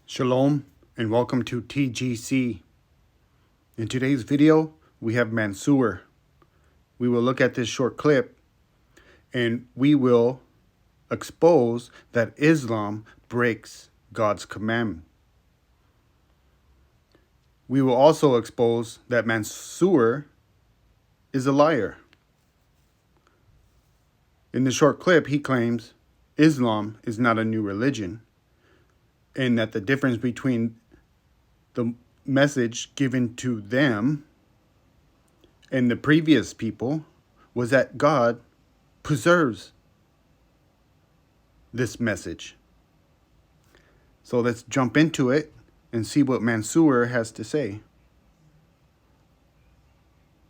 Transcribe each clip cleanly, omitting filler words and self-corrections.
Shalom and welcome to TGC. In today's video, we have Mansur. We will look at this short clip and we will expose that Islam breaks God's commandment. We will also expose that Mansur is a liar. In the short clip, he claims Islam is not a new religion, and that the difference between the message given to them and the previous people was that God preserves this message. So let's jump into it and see what Mansur has to say.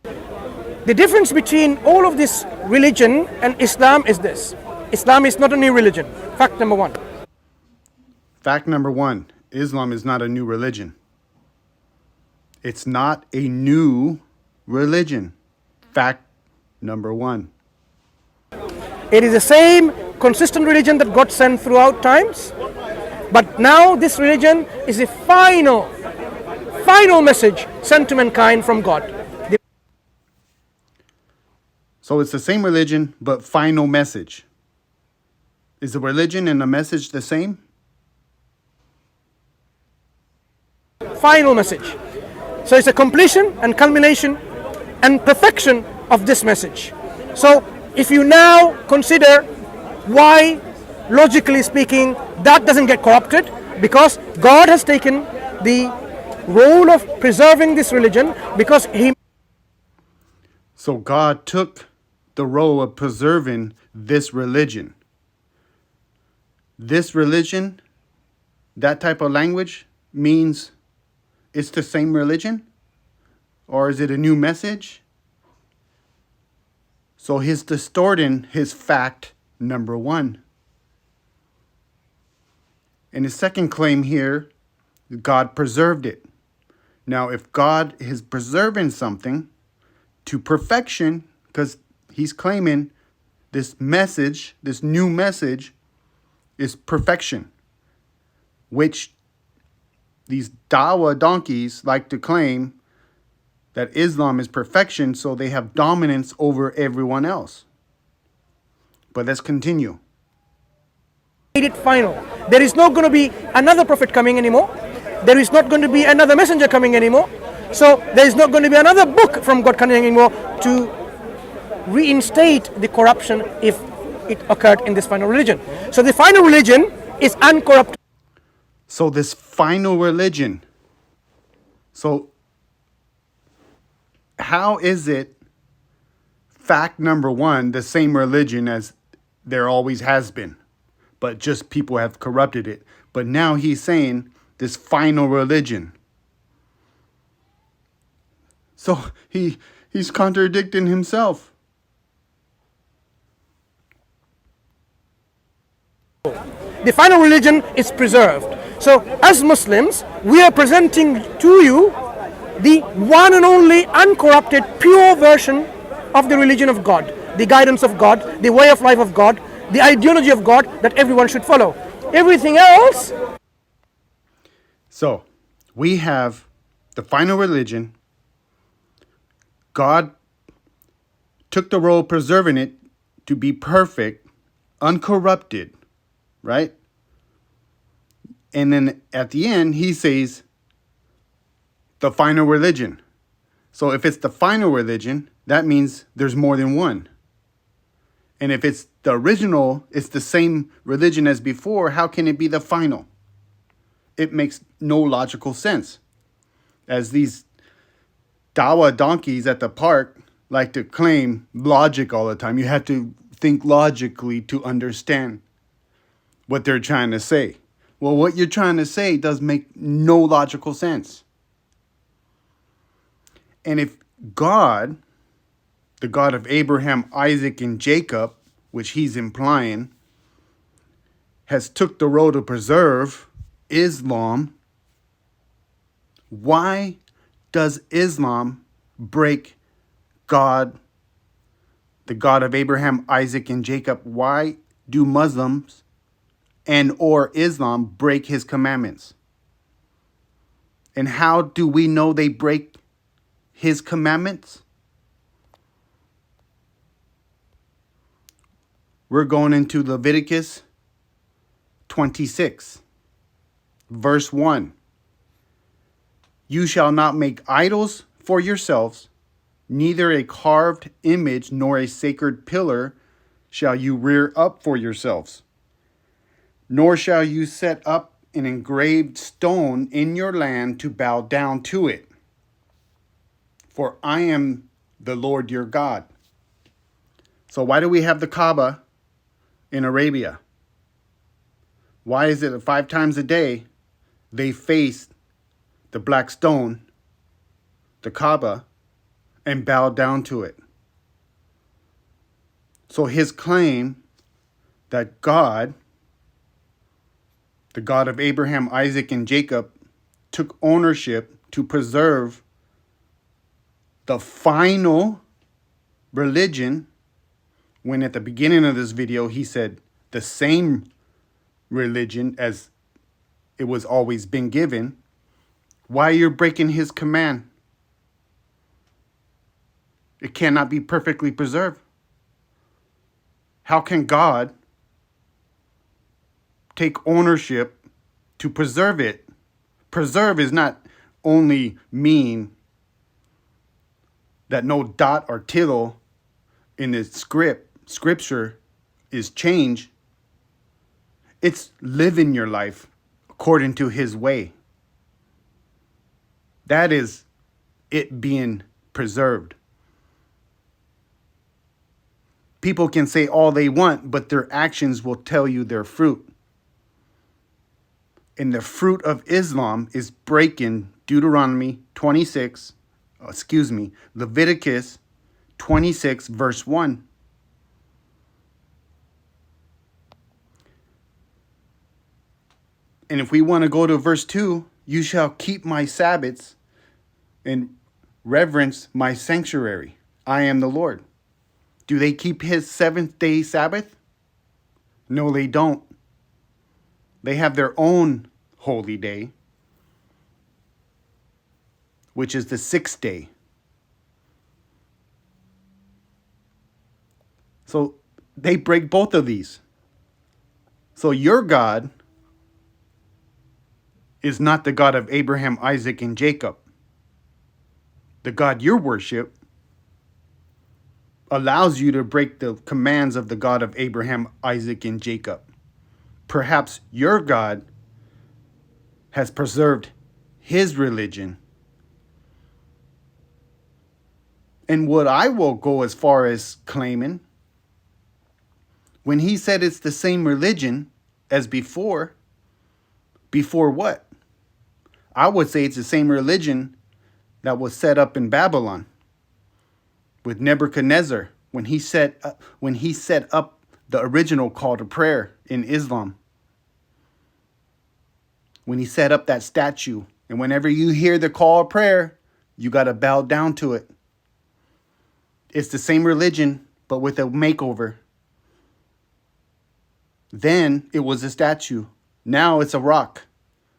The difference between all of this religion and Islam is this. Islam is not a new religion. Fact number one. Fact number one, Islam is not a new religion. It's not a new religion. Fact number one. It is the same consistent religion that God sent throughout times. But now this religion is a final message sent to mankind from God. So it's the same religion, but final message. Is the religion and the message the same? Final message. So it's a completion and culmination and perfection of this message. So if you now consider why, logically speaking, that doesn't get corrupted, because God has taken the role of preserving this religion, because He... So God took the role of preserving this religion. This religion, that type of language, means it's the same religion? Or is it a new message? So he's distorting his fact number one. And his second claim here, God preserved it. Now, if God is preserving something to perfection, because he's claiming this message, this new message, is perfection, which these Dawa donkeys like to claim that Islam is perfection, so they have dominance over everyone else. But let's continue. made it final. There is not going to be another prophet coming anymore. There is not going to be another messenger coming anymore. So there is not going to be another book from God coming anymore to reinstate the corruption if it occurred in this final religion. So the final religion is uncorrupted. So this final religion. So how is it, fact number one, the same religion as there always has been, but just people have corrupted it? But now he's saying this final religion. So he's contradicting himself. The final religion is preserved. So as Muslims, we are presenting to you the one and only uncorrupted, pure version of the religion of God, the guidance of God, the way of life of God, the ideology of God that everyone should follow. Everything else. So we have the final religion. God took the role of preserving it to be perfect, uncorrupted, right? And then at the end, he says the final religion. So if it's the final religion, that means there's more than one. And if it's the original, it's the same religion as before, how can it be the final? It makes no logical sense. As these Dawa donkeys at the park like to claim logic all the time. You have to think logically to understand what they're trying to say. Well, what you're trying to say does make no logical sense. And if God, the God of Abraham, Isaac, and Jacob, which he's implying, has took the road to preserve Islam, why does Islam break God, the God of Abraham, Isaac, and Jacob? Why do Muslims and or Islam break his commandments? And how do we know they break his commandments? We're going into Leviticus 26, verse 1. You shall not make idols for yourselves, neither a carved image nor a sacred pillar shall you rear up for yourselves, nor shall you set up an engraved stone in your land to bow down to it. For I am the Lord your God. So why do we have the Kaaba in Arabia? Why is it that 5 times a day they face the black stone, the Kaaba, and bow down to it? So his claim that God, the God of Abraham, Isaac, and Jacob, took ownership to preserve the final religion, when at the beginning of this video he said the same religion as it was always been given. Why you're breaking his command? It cannot be perfectly preserved. How can God take ownership to preserve it? Preserve is not only mean that no dot or tittle in the scripture is changed. It's living your life according to his way. That is it being preserved. People can say all they want, but their actions will tell you their fruit. And the fruit of Islam is breaking Leviticus 26, verse 1. And if we want to go to verse 2, you shall keep my Sabbaths and reverence my sanctuary. I am the Lord. Do they keep his 7th-day Sabbath? No, they don't. They have their own holy day, which is the 6th day. So they break both of these. So your God is not the God of Abraham, Isaac, and Jacob. The God you worship allows you to break the commands of the God of Abraham, Isaac, and Jacob. Perhaps your God has preserved his religion. And what I will go as far as claiming, when he said it's the same religion as before what? I would say it's the same religion that was set up in Babylon with Nebuchadnezzar when he set up the original call to prayer in Islam. When he set up that statue, and whenever you hear the call of prayer, you got to bow down to it. It's the same religion, but with a makeover. Then it was a statue. Now it's a rock.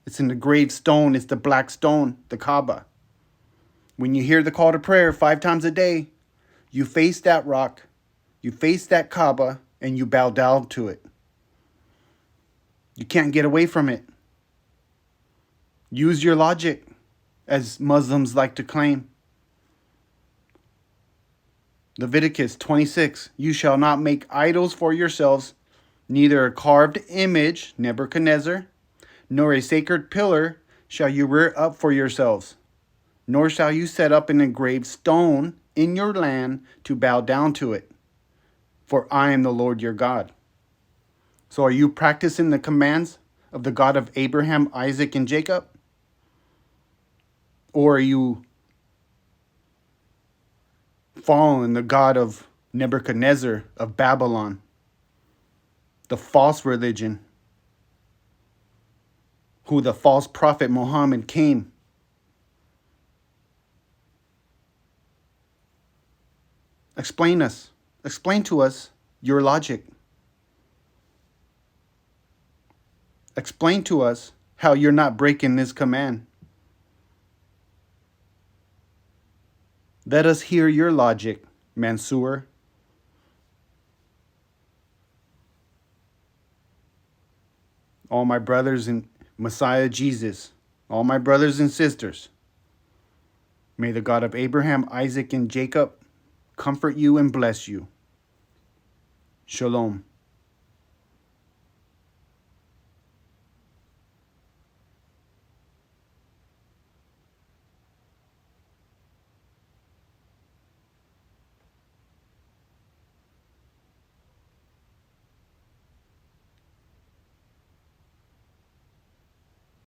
It's an engraved stone. It's the black stone, the Kaaba. When you hear the call to prayer 5 times a day, you face that rock, you face that Kaaba, and you bow down to it. You can't get away from it. Use your logic, as Muslims like to claim. Leviticus 26, you shall not make idols for yourselves, neither a carved image, Nebuchadnezzar, nor a sacred pillar shall you rear up for yourselves, nor shall you set up an engraved stone in your land to bow down to it. For I am the Lord your God. So are you practicing the commands of the God of Abraham, Isaac, and Jacob? Or are you following the God of Nebuchadnezzar of Babylon, the false religion, who the false prophet Muhammad came? Explain to us your logic. Explain to us how you're not breaking this command. Let us hear your logic, Mansur. All my brothers in Messiah Jesus, all my brothers and sisters, may the God of Abraham, Isaac, and Jacob comfort you and bless you. Shalom.